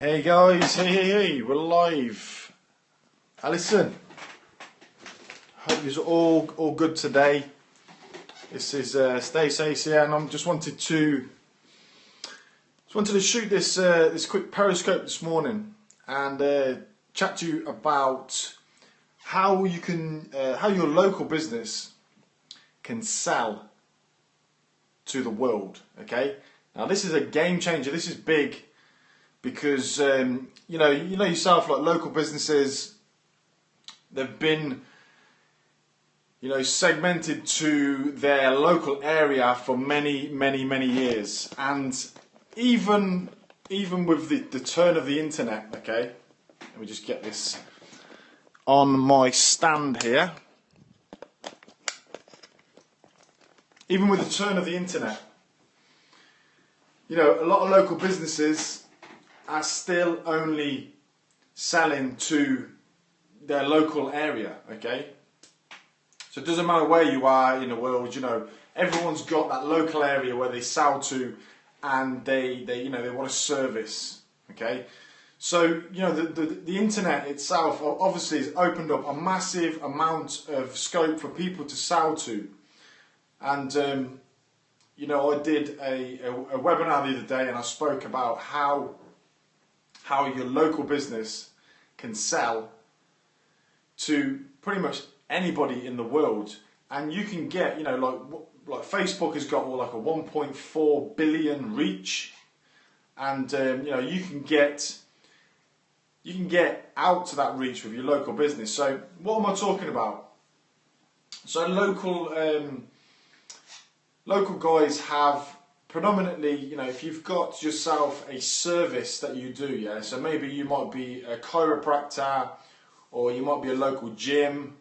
Hey guys, hey, we're live. Alison, hope you're all good today. This is Stace here, and I just wanted to shoot this quick periscope this morning and chat to you about how you can how your local business can sell to the world. Okay, now this is a game changer. This is big. Because you know yourself, like local businesses, they've been segmented to their local area for many years, and even with the turn of the internet. Okay, let me just get this on my stand here. Even with the turn of the internet, a lot of local businesses are still only selling to their local area, okay? So it doesn't matter where you are in the world, everyone's got that local area where they sell to, and they want a service, okay? So, the internet itself obviously has opened up a massive amount of scope for people to sell to. And, I did a webinar the other day, and I spoke about how your local business can sell to pretty much anybody in the world, and you can get, like Facebook has got like a 1.4 billion reach, and you can get out to that reach with your local business. So what am I talking about? So local guys have predominantly, if you've got yourself a service that you do, yeah, so maybe you might be a chiropractor, or you might be a local gym,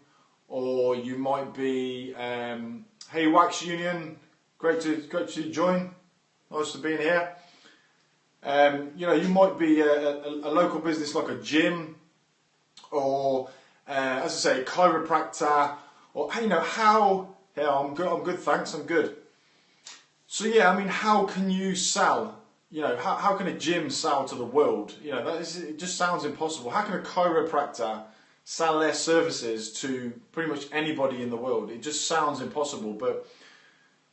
or you might be, hey Wax Union, great to join, nice to be in here. You might be a local business like a gym, or as I say, a chiropractor, or I'm good, thanks, I'm good. So yeah, I mean, how can you sell? How can a gym sell to the world? It just sounds impossible. How can a chiropractor sell their services to pretty much anybody in the world? It just sounds impossible. But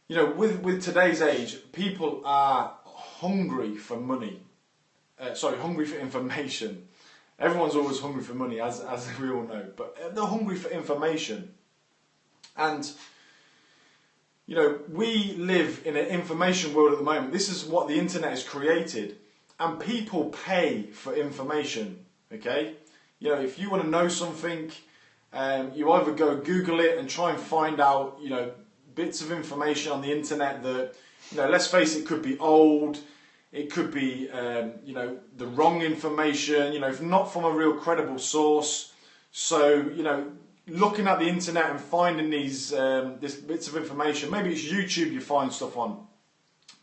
with today's age, people are hungry for money. Hungry for information. Everyone's always hungry for money, as we all know. But they're hungry for information, and we live in an information world at the moment. This is what the internet has created, and people pay for information, okay? If you want to know something, you either go Google it and try and find out, bits of information on the internet that, let's face it, could be old, it could be, the wrong information, if not from a real credible source. So, looking at the internet and finding these bits of information, maybe it's YouTube you find stuff on.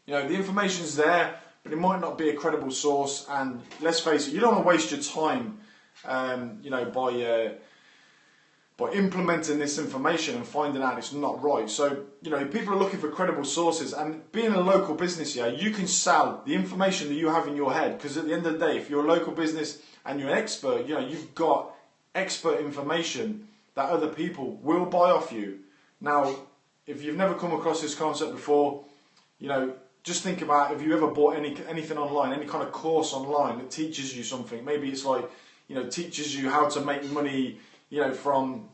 The information's there, but it might not be a credible source. And let's face it, you don't want to waste your time, by implementing this information and finding out it's not right. So, people are looking for credible sources, and being a local business, you can sell the information that you have in your head, because at the end of the day, if you're a local business and you're an expert, you've got expert information that other people will buy off you. Now, if you've never come across this concept before, just think about, have you ever bought anything online, any kind of course online that teaches you something? Maybe it's like, teaches you how to make money, from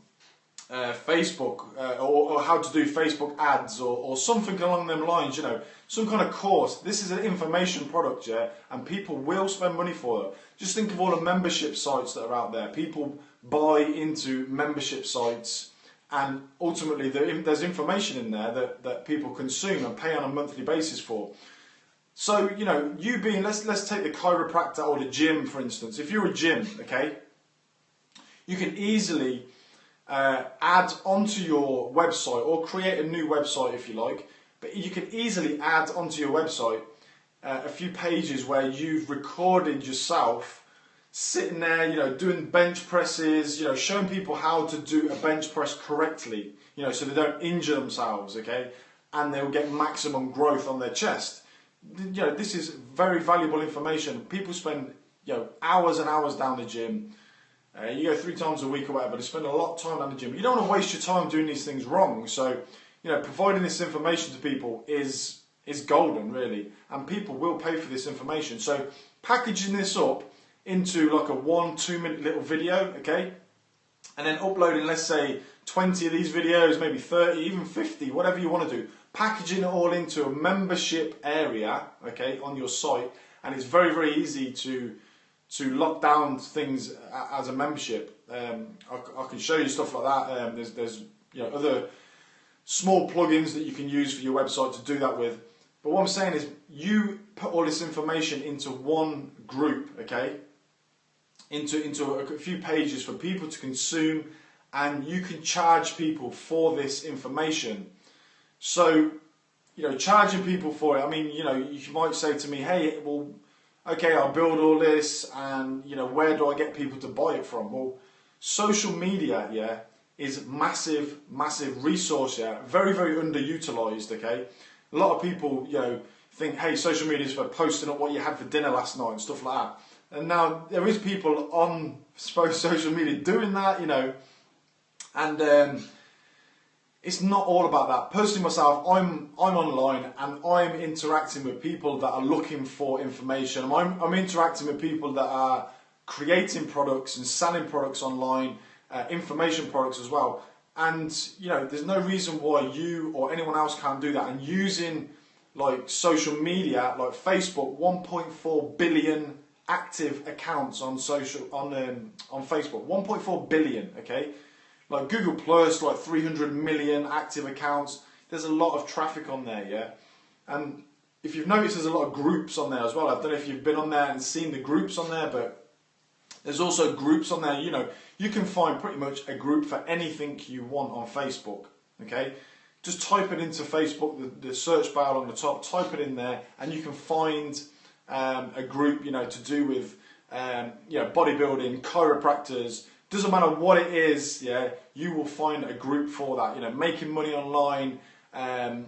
Facebook, or how to do Facebook ads, or something along them lines, some kind of course. This is an information product, yeah, and people will spend money for it. Just think of all the membership sites that are out there. People buy into membership sites, and ultimately there's information in there that people consume and pay on a monthly basis for. So, you being, let's take the chiropractor or the gym, for instance. If you're a gym, okay, you can easily add onto your website, or create a new website if you like, but you can easily add onto your website a few pages where you've recorded yourself sitting there, doing bench presses, showing people how to do a bench press correctly, so they don't injure themselves, okay, and they'll get maximum growth on their chest. This is very valuable information. People spend hours and hours down the gym. You go 3 times a week or whatever, they spend a lot of time down the gym. You don't want to waste your time doing these things wrong. So, providing this information to people is golden, really. And people will pay for this information. So, packaging this up into like a 1-2 minute little video, okay? And then uploading, let's say, 20 of these videos, maybe 30, even 50, whatever you want to do. Packaging it all into a membership area, okay, on your site. And it's very, very easy to lock down things as a membership. I can show you stuff like that. There's other small plugins that you can use for your website to do that with. But what I'm saying is, you put all this information into one group, okay? Into a few pages for people to consume, and you can charge people for this information. So, charging people for it. I mean, you might say to me, hey, well, okay, I'll build all this, and where do I get people to buy it from? Well, social media, yeah, is massive resource, yeah, very, very underutilized. Okay, a lot of people, think, hey, social media is for posting up what you had for dinner last night and stuff like that. And now there is people on social media doing that, and it's not all about that. Personally, myself, I'm online and I'm interacting with people that are looking for information. I'm interacting with people that are creating products and selling products online, information products as well. And there's no reason why you or anyone else can't do that. And using like social media, like Facebook, 1.4 billion active accounts on Facebook, 1.4 billion. Okay. Like Google Plus, like 300 million active accounts. There's a lot of traffic on there, yeah? And if you've noticed, there's a lot of groups on there as well. I don't know if you've been on there and seen the groups on there, but there's also groups on there. You can find pretty much a group for anything you want on Facebook, okay? Just type it into Facebook, the search bar on the top, type it in there, and you can find a group, to do with, bodybuilding, chiropractors. Doesn't matter what it is, yeah, you will find a group for that. Making money online, ranking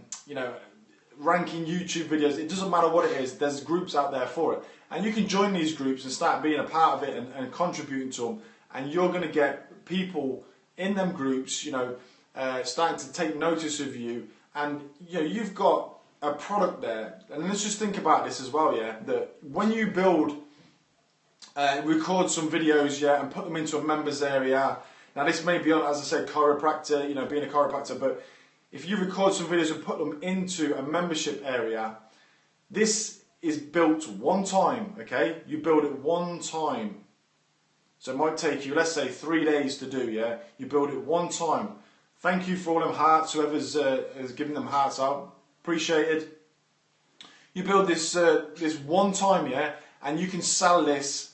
YouTube videos. It doesn't matter what it is. There's groups out there for it, and you can join these groups and start being a part of it and contributing to them. And you're going to get people in them groups, starting to take notice of you, and you've got a product there. And let's just think about this as well, yeah. That when you build. Record some videos, yeah, and put them into a members area. Now this may be on, as I said, chiropractor, being a chiropractor, but if you record some videos and put them into a membership area, this is built one time, okay? You build it one time. So it might take you, let's say, 3 days to do, yeah? You build it one time. Thank you for all them hearts, whoever's has given them hearts out. Appreciated. You build this this one time, yeah, and you can sell this.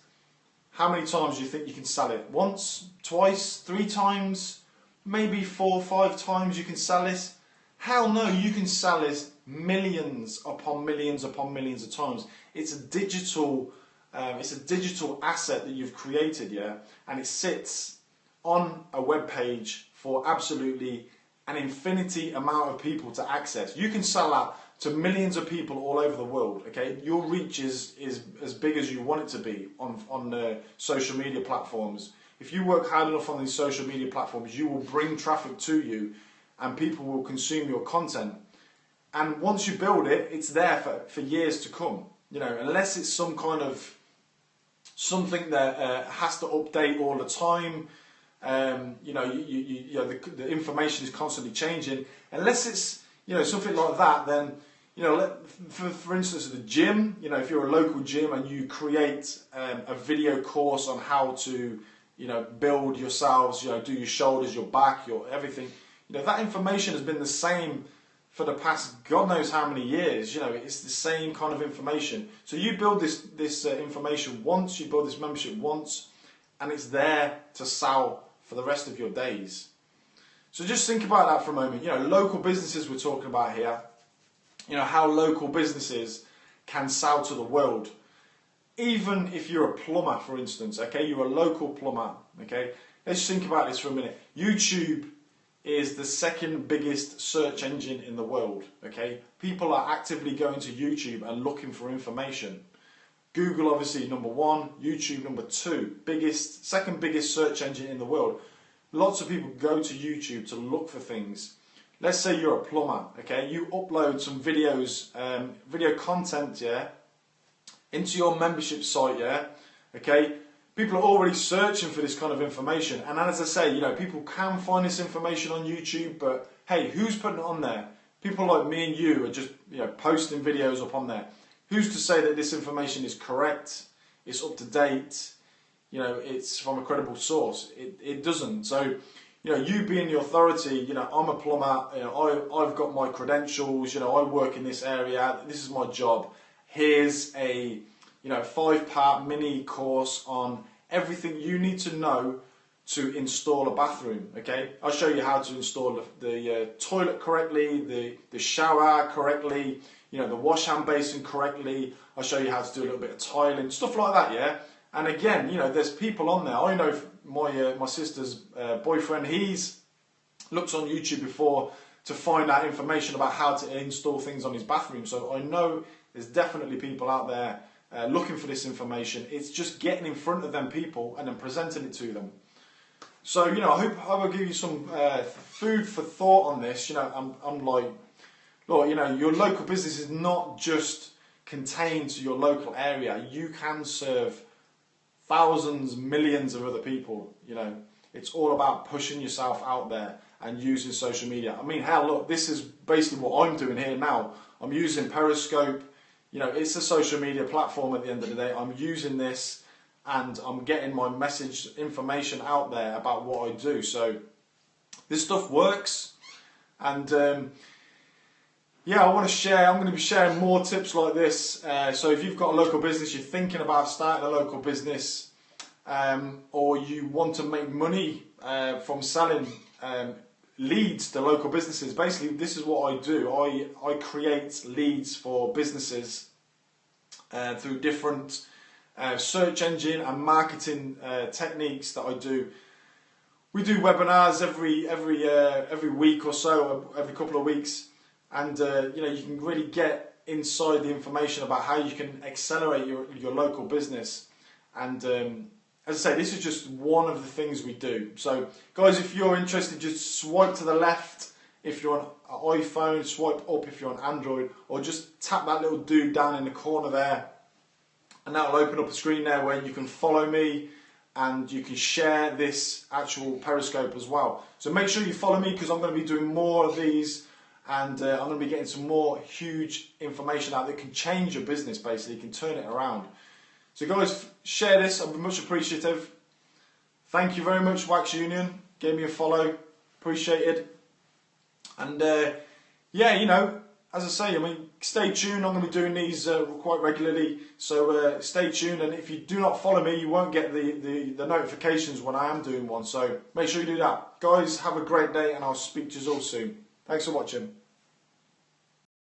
How many times do you think you can sell it? Once, twice, 3 times, maybe 4 or 5 times you can sell this? Hell no, you can sell this millions upon millions upon millions of times. It's a digital asset that you've created, yeah, and it sits on a web page for absolutely an infinity amount of people to access. You can sell that to millions of people all over the world, okay? Your reach is as big as you want it to be on social media platforms. If you work hard enough on these social media platforms, you will bring traffic to you and people will consume your content. And once you build it, it's there for years to come. Unless it's some kind of something that has to update all the time, the information is constantly changing. Unless it's something like that, then for instance, at the gym, if you're a local gym and you create a video course on how to build yourselves, do your shoulders, your back, your everything, that information has been the same for the past God knows how many years. It's the same kind of information. So you build this information once, you build this membership once, and it's there to sell for the rest of your days. So just think about that for a moment. Local businesses we're talking about here. How local businesses can sell to the world. Even if you're a plumber, for instance, okay, you're a local plumber, okay. Let's think about this for a minute. YouTube is the second biggest search engine in the world, okay. People are actively going to YouTube and looking for information. Google obviously number 1, YouTube number 2, second biggest search engine in the world. Lots of people go to YouTube to look for things. Let's say you're a plumber, okay? You upload some videos, video content, yeah, into your membership site, yeah, okay? People are already searching for this kind of information, and as I say, you know, people can find this information on YouTube, but hey, who's putting it on there? People like me and you are just, you know, posting videos up on there. Who's to say that this information is correct, it's up to date, you know, it's from a credible source? It doesn't. So, you know, you being the authority, you know, I'm a plumber, you know, I've got my credentials, you know, I work in this area, this is my job. Here's a, you know, 5-part mini course on everything you need to know to install a bathroom, okay? I'll show you how to install the toilet correctly, the shower correctly, you know, the wash hand basin correctly. I'll show you how to do a little bit of tiling, stuff like that, yeah? And again, you know, there's people on there. I know my sister's boyfriend, he's looked on YouTube before to find out information about how to install things on his bathroom. So I know there's definitely people out there looking for this information. It's just getting in front of them people and then presenting it to them. So, you know, I hope I will give you some food for thought on this. You know, I'm like, look, you know, your local business is not just contained to your local area. You can serve thousands, millions of other people. You know, it's all about pushing yourself out there and using social media. I mean, hell, look, this is basically what I'm doing here now. I'm using Periscope. You know, it's a social media platform at the end of the day. I'm using this and I'm getting my message, information out there about what I do. So this stuff works. And yeah, I want to share, I'm going to be sharing more tips like this. So if you've got a local business, you're thinking about starting a local business, or you want to make money from selling leads to local businesses. Basically, this is what I do. I create leads for businesses through different search engine and marketing techniques that I do. We do webinars every week or so, every couple of weeks, and you know, you can really get inside the information about how you can accelerate your local business. And as I say, this is just one of the things we do. So guys, if you're interested, just swipe to the left if you're on iPhone, swipe up if you're on Android, or just tap that little dude down in the corner there, and that will open up a screen there where you can follow me and you can share this actual Periscope as well. So make sure you follow me, because I'm going to be doing more of these, and I'm going to be getting some more huge information out that can change your business, basically, can turn it around. So guys, share this, I'd be much appreciative. Thank you very much, Wax Union, gave me a follow, appreciated. And yeah, you know, as I say, I mean, stay tuned. I'm going to be doing these quite regularly, so stay tuned. And if you do not follow me, you won't get the notifications when I am doing one. So make sure you do that. Guys, have a great day, and I'll speak to you all soon. Thanks for watching.